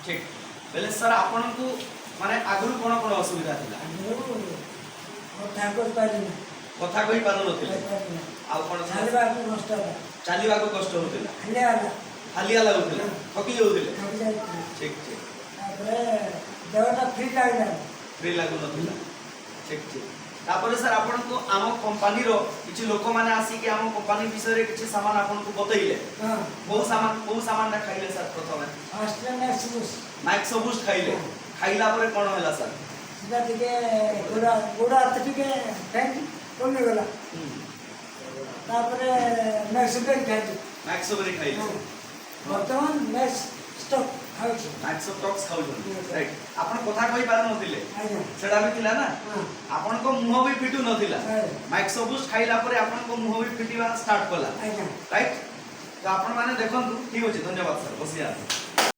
ठीक बेले सर आपन को माने आगु कोन असुविधा थिला कथा कहि पारु नथिले आ कोन चालिबा को कष्ट होतिला हालिया लागुतिला थकी जाउतिले ठीक ठीक फ्री लागु नथिला ठीक ठीक तापर सर आपन को आम कंपनी रो किछि लोक माने आसी कि आम कंपनी विषय रे किछि सामान आपन को बतैले बहु सामान ना खाइले सर प्रथमे मैक्स बूस्ट खाइले खाइला परे कोन होला सर सीधा टिके गोड़ा टिके फैंक कोन गला तापर मैक्स बेरी खाइले वर्तमान मैक्स स्टॉक खाउछ मैक्स स्टॉक्स खाउछ राइट आपन कथा कहि पार नथिले सेडा भी थिला ना आपन को मुंह भी फिटू नथिला मैक्स बूस्ट खाइला परे आपन को मुंह भी फिटिबा स्टार्ट कला राइट तो आपन माने देखंतु ठीक अछि धन्यवाद सर बसिया